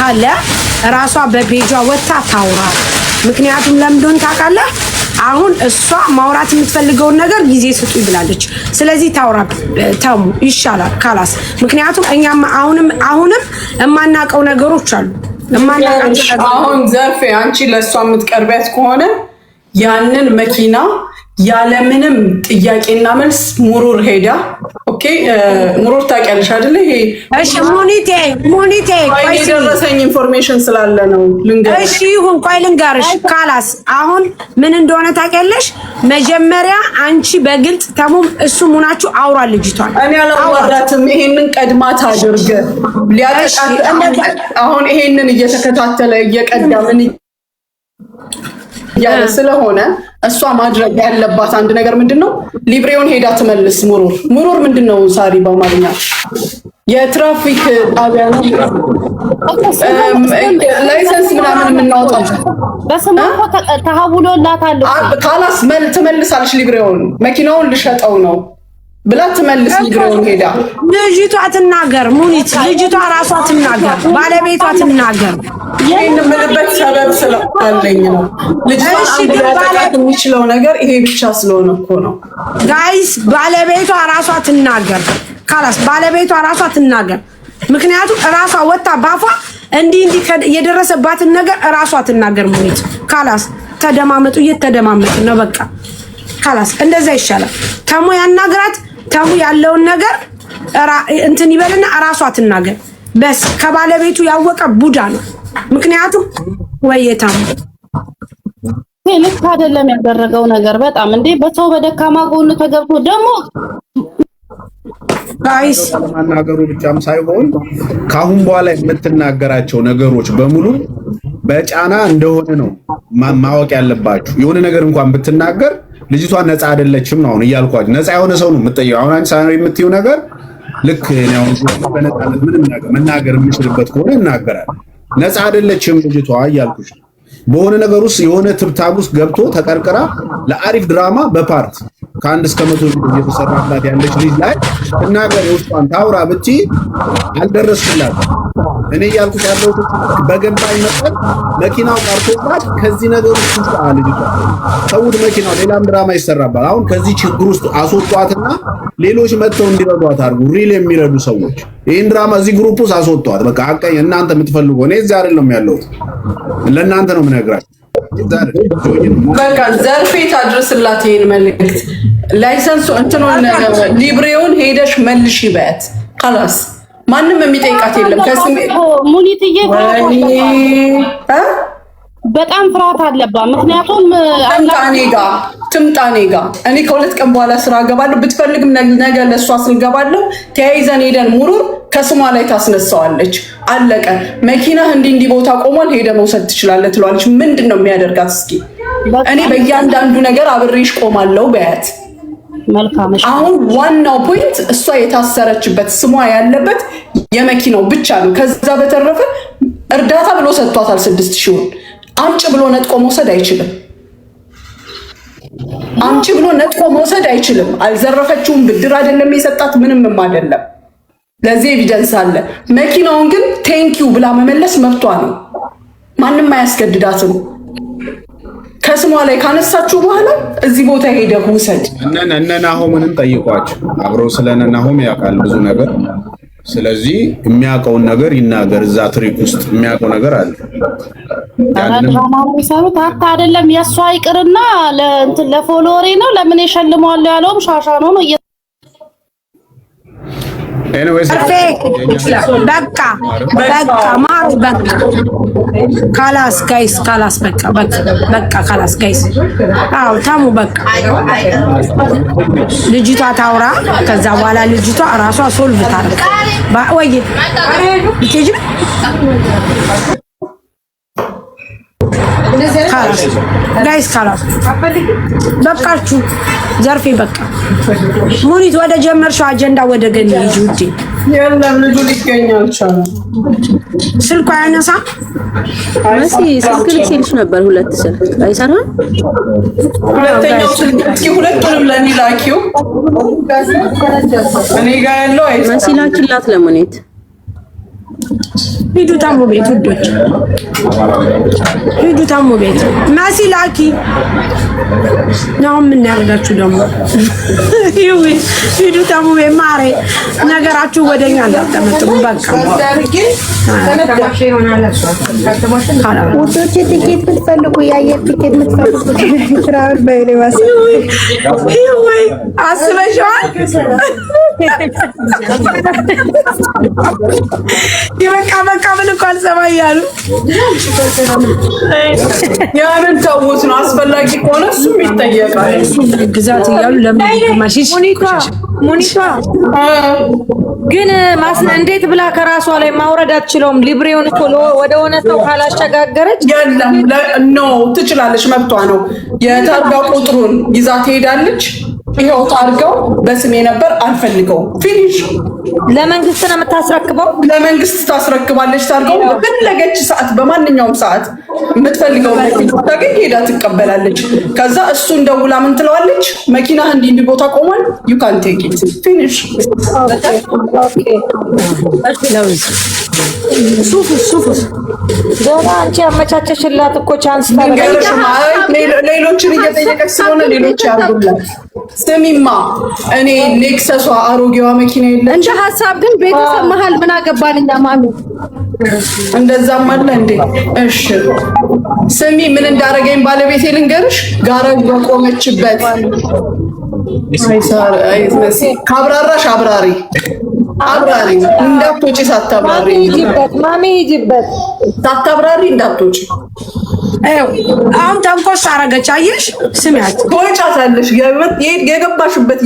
ካለ ራሷ በፔጇ ወጣ ታውራ። ምክንያቱም ለምንድን ታውቃለህ? አሁን እሷ ማውራት የምትፈልገውን ነገር ጊዜ ስጡ ይብላለች። ስለዚህ ታውራ ተሙ ይሻላል ካላስ። ምክንያቱም እኛም አሁንም የማናውቀው ነገሮች አሉ። አሁን ዘርፌ አንቺ ለእሷ የምትቀርቢያት ከሆነ ያንን መኪና ያለምንም ጥያቄና መልስ ሙሩር ሄዳ ኦኬ፣ ሙሩር ታውቂያለሽ አይደለ? ይሄ እሺ፣ ሙኒቴ ቆይ የደረሰኝ ኢንፎርሜሽን ስላለ ነው ልንገርሽ። እሺ ይሁን፣ ቆይ ልንገርሽ። ካላስ አሁን ምን እንደሆነ ታውቂያለሽ? መጀመሪያ አንቺ በግልጽ ተሙም እሱም ሆናችሁ አውራ ልጅቷን። እኔ አላወራትም። ይሄንን ቀድማት አድርገ ሊያጠቃት አሁን ይሄንን እየተከታተለ እየቀዳ ምን ያለ ስለሆነ እሷ ማድረግ ያለባት አንድ ነገር ምንድነው? ሊብሬውን ሄዳ ትመልስ። ሙሩር ምንድነው? ሳሪ በአማርኛ የትራፊክ ጣቢያ ነው። ላይሰንስ ምናምን የምናወጣው በስሟ ተሐውሎላታል። ካላስ ትመልሳለች። ሊብሬውን መኪናውን ልሸጠው ነው ብላ ትመልስ። ሊብሬውን ሄዳ ልጅቷ ትናገር። ሙኒት ልጅቷ ራሷ ትናገር፣ ባለቤቷ ትናገር። ይሄን የምልበት ሰበብ ስላለኝ ነው። ልጅቷ ሊያጠቃት የሚችለው ነገር ይሄ ብቻ ስለሆነ እኮ ነው። ጋይስ ባለቤቷ ራሷ ትናገር። ካላስ ባለቤቷ ራሷ ትናገር። ምክንያቱም ራሷ ወጣ ባፏ እንዲህ የደረሰባትን ነገር ራሷ ትናገር። ሙኒት ካላስ ተደማመጡ፣ እየተደማመጡ ነው። በቃ ካላስ እንደዛ ይሻላል። ተሙ ያናግራት። ተሙ ያለውን ነገር እንትን ይበልና ራሷ ትናገር። በስ ከባለቤቱ ያወቀ ቡዳ ነው። ምክንያቱም ወየታም ልክ አይደለም ያደረገው ነገር በጣም እንዴ! በሰው በደካማ ጎኑ ተገብቶ ደግሞ ጋይስ ማናገሩ ብቻም ሳይሆን ካሁን በኋላ የምትናገራቸው ነገሮች በሙሉ በጫና እንደሆነ ነው ማወቅ ያለባችሁ። የሆነ ነገር እንኳን ብትናገር ልጅቷ ነፃ አይደለችም ነው አሁን እያልኳችሁ። ነፃ የሆነ ሰው ነው የምትጠይቀው። አሁን አንቺ ሳሪ የምትይው ነገር ልክ ነው። በነፃነት ምንም ነገር መናገር የምችልበት ከሆነ እናገራለሁ። ነፃ አይደለችም ልጅቷ እያልኩሽ። በሆነ ነገር ውስጥ የሆነ ትብታብ ውስጥ ገብቶ ተቀርቅራ ለአሪፍ ድራማ በፓርት ከአንድ እስከ 100 እየተሰራላት ያለች ልጅ ላይ እናገር የውስጧን ታውራ ብቻ አልደረስኩላት። እኔ እያልኩሽ ያለው በገባኝ መጠን መኪናው ቀርቶባት ከዚህ ነገር ውስጥ ልጅቷ ሰውድ መኪናው ሌላም ድራማ ይሰራባል። አሁን ከዚህ ችግር ውስጥ አስወጧትና ሌሎች መጥተው እንዲረዷት አድርጉ። ሪል የሚረዱ ሰዎች ይሄን ድራማ እዚህ ግሩፕ ውስጥ አስወጧት። በቃ አቀኝ እናንተ የምትፈልጉ እኔ እዚህ አይደለም ያለሁት ለእናንተ ነው የምነግራችሁ። በቃ ዘርፌ ታድርስላት ይሄን መልእክት። ላይሰንሱ እንትኑን ሊብሬውን ሄደሽ መልሽ ይበያት። ካላስ ማንም የሚጠይቃት የለም። ከስሜ ሙኒትዬ በጣም ፍርሃት አለባት። ምክንያቱም ትምጣኔ ጋ እኔ ከሁለት ቀን በኋላ ስራ ገባለሁ። ብትፈልግም ነገ ለእሷ ስልገባለሁ። ተያይዘን ሄደን ሙሩር ከስሟ ላይ ታስነሳዋለች። አለቀ። መኪናህ እንዲህ ቦታ ቆሟል፣ ሄደ መውሰድ ትችላለህ ትለዋለች። ምንድን ነው የሚያደርጋት? እስኪ እኔ በእያንዳንዱ ነገር አብሬሽ ቆማለሁ በያት። መልካም። አሁን ዋናው ፖይንት እሷ የታሰረችበት ስሟ ያለበት የመኪናው ብቻ ነው። ከዛ በተረፈ እርዳታ ብሎ ሰጥቷታል 6000 አምጪ ብሎ ነጥቆ መውሰድ አይችልም። አምጪ ብሎ ነጥቆ መውሰድ አይችልም። አልዘረፈችውም። ብድር አይደለም የሰጣት፣ ምንም አይደለም። ለዚህ ኤቪደንስ አለ። መኪናውን ግን ቴንኪው ብላ መመለስ መብቷ ነው። ማንም አያስገድዳትም። ከስሟ ላይ ካነሳችሁ በኋላ እዚህ ቦታ ሄደህ ውሰድ። እነ ናሆምንም ጠይቋቸው። አብረው ስለነ ናሆም ያውቃል ብዙ ነገር። ስለዚህ የሚያውቀውን ነገር ይናገር። እዛ ትሪክ ውስጥ የሚያውቀው ነገር አለ። ሰሩት አታ አይደለም የሷ ይቅርና ለእንትን ለፎሎወሬ ነው ለምን ይሸልማሉ ያለውም ሻሻ ነው ነው። በቃ ማሩ በቃ ካላስ ጋይስ ካላስ በቃ ካላስ ጋይስ። አዎ ታሙ በቃ ልጅቷ ታውራ። ከዛ በኋላ ልጅቷ እራሷ ሶልቭ ታርግ ወይ ልጅ ጋይስ ካላስ በቃችሁ። ዘርፌ በቃ ሙኒት ወደ ጀመርሽው አጀንዳ ወደ ገኒ ልጅ ውጪ። የለም ልጁ ሊገኝ አልቻለም። ስልኳ ያነሳ መሲ ስልክ ልክልሽ ነበር። ሁለት ስልክ አይሰራም። ሁለተኛው ስልክ እስኪ ሁለቱንም ለኔ ላኪው። እኔ ጋር ያለው አይሰራም። መሲ ላኪላት ለሙኒት ሂዱ ታሙ ቤት ውዶች፣ ሂዱ ታሙ ቤት። ማሲ ላኪ ነው። ምን ያደርጋችሁ ደግሞ? ሂዱ ታሙ ቤት ማሬ። ነገራችሁ ወደኛ እንዳታመጡ በቃ። ውዶች ቲኬት የምትፈልጉ የአየር ቲኬት የምትፈልጉ ትራቭል በሌባስ ወይ አስበሽዋል? በቃ ምን እኮ አልሰማ እያሉ ያንን ተውት ነው። አስፈላጊ ከሆነ እሱም ይጠየቃል። ግዛት እያሉ ለምን ግማሽሽ ሙኒቷ ግን እንዴት ብላ ከራሷ ላይ ማውረድ አትችለውም? ሊብሬውን እኮ ወደ እውነታው ካላሸጋገረች የለም ኖ ትችላለች፣ መብቷ ነው። የታርጋ ቁጥሩን ይዛ ትሄዳለች። ይሄው ታርጋው በስሜ ነበር አልፈልገውም። ፊኒሽ። ለመንግስት ነው የምታስረክበው። ለመንግስት ታስረክባለች። ታርጋው በፈለገች ሰዓት በማንኛውም ሰዓት የምትፈልገው ታገኝ ሄዳ ትቀበላለች። ከዛ እሱን ደውላ ምን ትለዋለች? መኪና እንዲህ ቦታ ቆሟል፣ ዩ ካን ቴክ ኢት ፊኒሽ። ሱፉስ ገና አንቺ አመቻቸሽላት እኮ ቻንስ ሌሎችን እየጠየቀች ስለሆነ ሌሎች ያርጉላት። ስሚማ እኔ ኔክሰሷ አሮጌዋ መኪና የለም እንደ ሀሳብ ግን ቤተሰብ መሀል ምን አገባን እኛ ማሚ። እንደዛም አለ እንዴ? እሺ ስሚ ምን እንዳረገኝ ባለቤቴ ልንገርሽ። ጋራጅ በቆመችበት ካብራራሽ አብራሪ እንዳትወጪ ሳታብራሪ ማሚ ሂጂበት ሳታብራሪ እንዳትወጪ። አሁን ተንኮስ አረገች። አየሽ? ስሚያት ትወጫታለሽ። የገባሽበት